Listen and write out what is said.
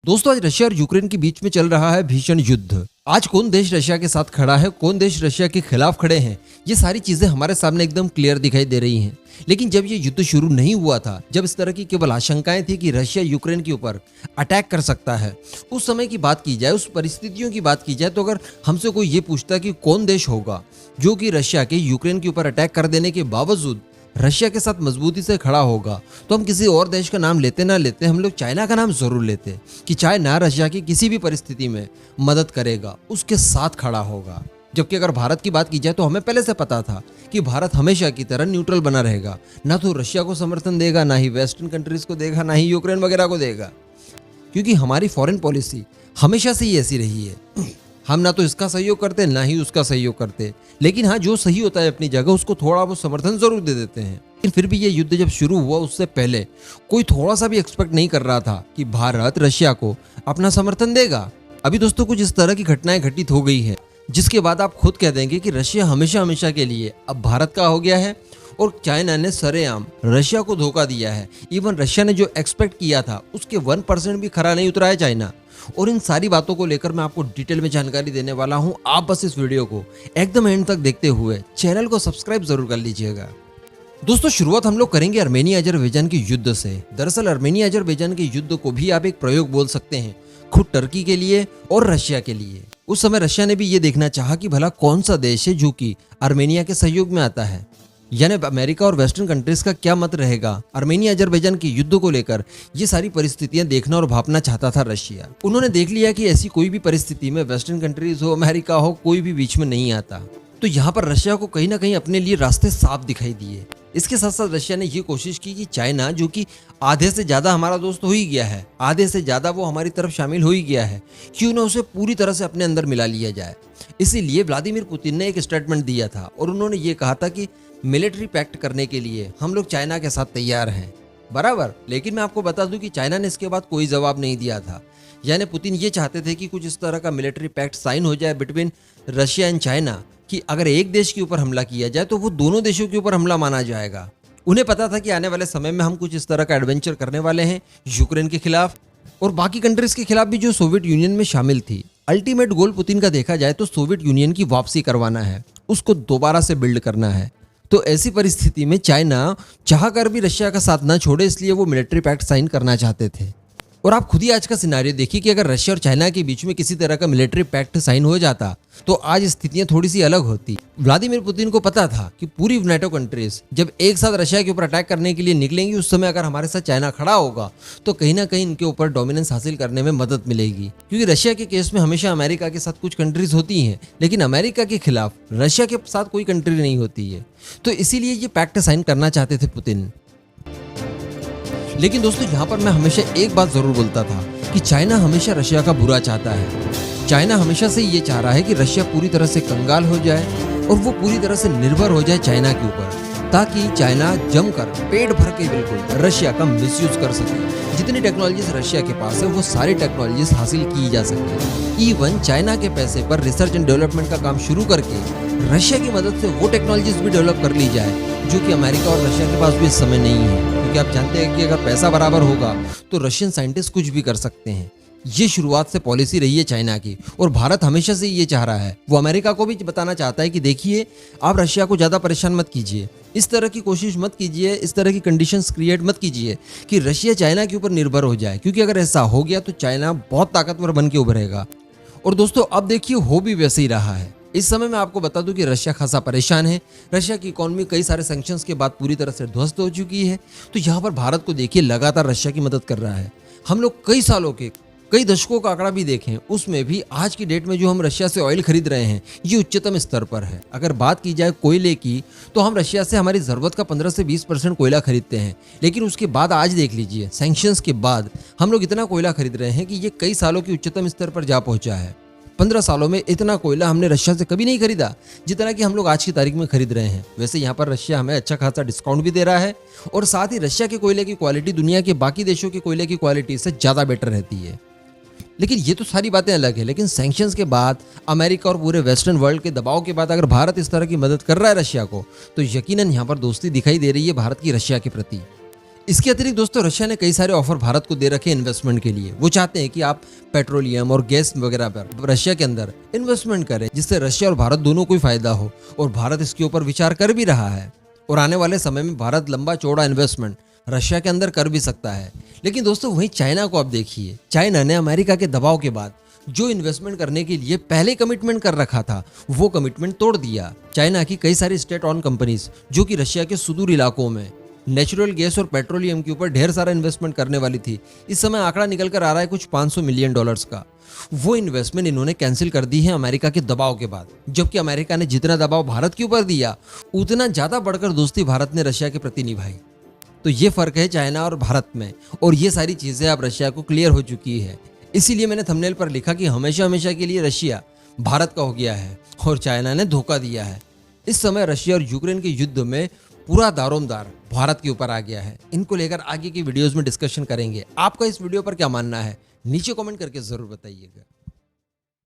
दोस्तों, आज रशिया और यूक्रेन के बीच में चल रहा है भीषण युद्ध। आज कौन देश रशिया के साथ खड़ा है, कौन देश रशिया के खिलाफ खड़े हैं, ये सारी चीजें हमारे सामने एकदम क्लियर दिखाई दे रही हैं। लेकिन जब ये युद्ध शुरू नहीं हुआ था, जब इस तरह की केवल आशंकाएं थी कि रशिया यूक्रेन के ऊपर अटैक कर सकता है, उस समय की बात की जाए, उस परिस्थितियों की बात की जाए, तो अगर हमसे कोई ये पूछता कि कौन देश होगा जो कि रशिया के यूक्रेन के ऊपर अटैक कर देने के बावजूद रशिया के साथ मजबूती से खड़ा होगा, तो हम किसी और देश का नाम लेते ना लेते हम लोग चाइना का नाम जरूर लेते कि चाइना रशिया की किसी भी परिस्थिति में मदद करेगा, उसके साथ खड़ा होगा। जबकि अगर भारत की बात की जाए तो हमें पहले से पता था कि भारत हमेशा की तरह न्यूट्रल बना रहेगा, ना तो रशिया को समर्थन देगा, ना ही वेस्टर्न कंट्रीज को देगा, ना ही यूक्रेन वगैरह को देगा, क्योंकि हमारी फॉरेन पॉलिसी हमेशा से ही ऐसी रही है। हम ना तो इसका सहयोग करते ना ही उसका सहयोग करते, लेकिन हाँ, जो सही होता है अपनी जगह उसको थोड़ा वो समर्थन जरूर दे देते हैं। लेकिन फिर भी ये युद्ध जब शुरू हुआ उससे पहले कोई थोड़ा सा भी एक्सपेक्ट नहीं कर रहा था कि भारत रशिया को अपना समर्थन देगा। अभी दोस्तों कुछ इस तरह की घटनाएं घटित हो गई है जिसके बाद आप खुद कह देंगे कि रशिया हमेशा हमेशा के लिए अब भारत का हो गया है और चाइना ने सरेआम रशिया को धोखा दिया है। इवन रशिया ने जो एक्सपेक्ट किया था उसके 1% भी खरा नहीं उतरा है चाइना। और इन सारी बातों को लेकर मैं आपको डिटेल में जानकारी देने वाला हूं। आप बस इस वीडियो को एकदम एंड तक देखते हुए चैनल को सब्सक्राइब जरूर कर लीजिएगा। दोस्तों, शुरुआत हम लोग करेंगे आर्मेनिया अजरबैजान के युद्ध से। दरअसल आर्मेनिया अजरबैजान के युद्ध को भी आप एक प्रयोग बोल सकते हैं, खुद टर्की के लिए और रशिया के लिए। उस समय रशिया ने भी ये देखना चाहा कि भला कौन सा देश है जो कि आर्मेनिया के सहयोग में आता है, यानी अमेरिका और वेस्टर्न कंट्रीज का क्या मत रहेगा आर्मेनिया अजरबैजान के युद्ध को लेकर। ये सारी परिस्थितियां देखना और भापना चाहता था रशिया। उन्होंने देख लिया कि ऐसी कोई भी परिस्थिति में वेस्टर्न कंट्रीज हो, अमेरिका हो, कोई भी बीच में नहीं आता। तो यहाँ पर रशिया को कहीं ना कहीं अपने लिए रास्ते साफ दिखाई दिए। इसके साथ साथ रशिया ने ये कोशिश की कि चाइना, जो कि आधे से ज्यादा हमारा दोस्त हो ही गया है, आधे से ज्यादा वो हमारी तरफ शामिल हो ही गया है, क्यों ना उसे पूरी तरह से अपने अंदर मिला लिया जाए। इसीलिए व्लादिमीर पुतिन ने एक स्टेटमेंट दिया था और उन्होंने ये कहा था कि मिलिट्री पैक्ट करने के लिए हम लोग चाइना के साथ तैयार हैं, बराबर। लेकिन मैं आपको बता दूं कि चाइना ने इसके बाद कोई जवाब नहीं दिया था। यानी पुतिन ये चाहते थे कि कुछ इस तरह का मिलिट्री पैक्ट साइन हो जाए बिटवीन रशिया एंड चाइना कि अगर एक देश के ऊपर हमला किया जाए तो वो दोनों देशों के ऊपर हमला माना जाएगा। उन्हें पता था कि आने वाले समय में हम कुछ इस तरह का एडवेंचर करने वाले हैं यूक्रेन के खिलाफ और बाकी कंट्रीज के खिलाफ भी जो सोवियत यूनियन में शामिल थी। अल्टीमेट गोल पुतिन का देखा जाए तो सोवियत यूनियन की वापसी करवाना है, उसको दोबारा से बिल्ड करना है। तो ऐसी परिस्थिति में चाइना चाहकर भी रशिया का साथ ना छोड़े, इसलिए वो मिलिट्री पैक्ट साइन करना चाहते थे। और आप खुद ही आज का सिनारियो देखिए कि अगर रशिया और चाइना के बीच में किसी तरह का मिलिट्री पैक्ट साइन हो जाता तो आज स्थितियां थोड़ी सी अलग होती। व्लादिमीर पुतिन को पता था कि पूरी नाटो कंट्रीज जब एक साथ रशिया के ऊपर अटैक करने के लिए निकलेंगी, उस समय अगर हमारे साथ चाइना खड़ा होगा तो कहीं ना कहीं इनके ऊपर डोमिनेंस हासिल करने में मदद मिलेगी। क्योंकि रशिया के केस में हमेशा अमेरिका के साथ कुछ कंट्रीज होती हैं, लेकिन अमेरिका के खिलाफ रशिया के साथ कोई कंट्री नहीं होती है। तो इसीलिए ये पैक्ट साइन करना चाहते थे पुतिन। लेकिन दोस्तों, यहाँ पर मैं हमेशा एक बात जरूर बोलता था कि चाइना हमेशा रशिया का बुरा चाहता है। चाइना हमेशा से ये चाह रहा है कि रशिया पूरी तरह से कंगाल हो जाए और वो पूरी तरह से निर्भर हो जाए चाइना के ऊपर, ताकि चाइना जमकर पेट भर के बिल्कुल रशिया का मिसयूज कर सके। जितनी टेक्नोलॉजीज रशिया के पास है वो सारी टेक्नोलॉजीज हासिल की जा सके। इवन चाइना के पैसे पर रिसर्च एंड डेवलपमेंट का काम शुरू करके रशिया की मदद से वो टेक्नोलॉजीज भी डेवलप कर ली जाए जो कि अमेरिका और रशिया के पास भी इस समय नहीं है। क्योंकि आप जानते हैं कि अगर पैसा बराबर होगा तो रशियन साइंटिस्ट कुछ भी कर सकते हैं। ये शुरुआत से पॉलिसी रही है चाइना की और भारत हमेशा से ये चाह रहा है। वो अमेरिका को भी बताना चाहता है कि देखिए, आप रशिया को ज़्यादा परेशान मत कीजिए, इस तरह की कोशिश मत कीजिए, इस तरह की कंडीशंस क्रिएट मत कीजिए कि रशिया चाइना के ऊपर निर्भर हो जाए, क्योंकि अगर ऐसा हो गया तो चाइना बहुत ताकतवर बन के उभरेगा। और दोस्तों, अब देखिए हो भी वैसे ही रहा है। इस समय मैं आपको बता दूं कि रशिया खासा परेशान है। रशिया की इकोनॉमी कई सारे सैंक्शंस के बाद पूरी तरह से ध्वस्त हो चुकी है। तो यहाँ पर भारत को देखिए लगातार रशिया की मदद कर रहा है। हम लोग कई सालों के, कई दशकों का आंकड़ा भी देखें, उसमें भी आज की डेट में जो हम रशिया से ऑयल खरीद रहे हैं ये उच्चतम स्तर पर है। अगर बात की जाए कोयले की तो हम रशिया से हमारी ज़रूरत का 15 से 20% कोयला खरीदते हैं। लेकिन उसके बाद आज देख लीजिए, सैंक्शंस के बाद हम लोग इतना कोयला खरीद रहे हैं कि ये कई सालों की उच्चतम स्तर पर जा पहुंचा है। 15 सालों में इतना कोयला हमने रशिया से कभी नहीं खरीदा जितना कि हम लोग आज की तारीख में खरीद रहे हैं। वैसे यहाँ पर रशिया हमें अच्छा खासा डिस्काउंट भी दे रहा है और साथ ही रशिया के कोयले की क्वालिटी दुनिया के बाकी देशों के कोयले की क्वालिटी से ज़्यादा बेटर रहती है। लेकिन ये तो सारी बातें अलग है। लेकिन सैंक्शंस के बाद, अमेरिका और पूरे वेस्टर्न वर्ल्ड के दबाव के बाद अगर भारत इस तरह की मदद कर रहा है रशिया को, तो यकीनन यहाँ पर दोस्ती दिखाई दे रही है भारत की रशिया के प्रति। इसके अतिरिक्त दोस्तों रशिया ने कई सारे ऑफर भारत को दे रखे इन्वेस्टमेंट के लिए। वो चाहते हैं कि आप पेट्रोलियम और गैस वगैरह पर रशिया के अंदर इन्वेस्टमेंट करें, जिससे रशिया और भारत दोनों को फायदा हो। और भारत इसके ऊपर विचार कर भी रहा है और आने वाले समय में भारत लंबा चौड़ा इन्वेस्टमेंट रशिया के अंदर कर भी सकता है। लेकिन दोस्तों वहीं चाइना को आप देखिए, चाइना ने अमेरिका के दबाव के बाद जो इन्वेस्टमेंट करने के लिए पहले कमिटमेंट कर रखा था वो कमिटमेंट तोड़ दिया। चाइना की कई सारी स्टेट ऑन कंपनीज जो कि रशिया के सुदूर इलाकों में नेचुरल गैस और पेट्रोलियम के ऊपर ढेर सारा इन्वेस्टमेंट करने वाली थी, इस समय आंकड़ा निकल कर आ रहा है कुछ $500 मिलियन का। वो इन्वेस्टमेंट इन्होंने कैंसिल कर दी है अमेरिका के दबाव के बाद। जबकि अमेरिका ने जितना दबाव भारत के ऊपर दिया उतना ज्यादा बढ़कर दोस्ती भारत ने रशिया के प्रति निभाई। तो ये फर्क है चाइना और भारत में, और ये सारी चीजें अब रशिया को क्लियर हो चुकी है। इसीलिए मैंने थंबनेल पर लिखा कि हमेशा हमेशा के लिए रशिया भारत का हो गया है और चाइना ने धोखा दिया है। इस समय रशिया और यूक्रेन के युद्ध में पूरा दारोमदार भारत के ऊपर आ गया है। इनको लेकर आगे की वीडियोस में डिस्कशन करेंगे। आपका इस वीडियो पर क्या मानना है नीचे कमेंट करके जरूर बताइएगा।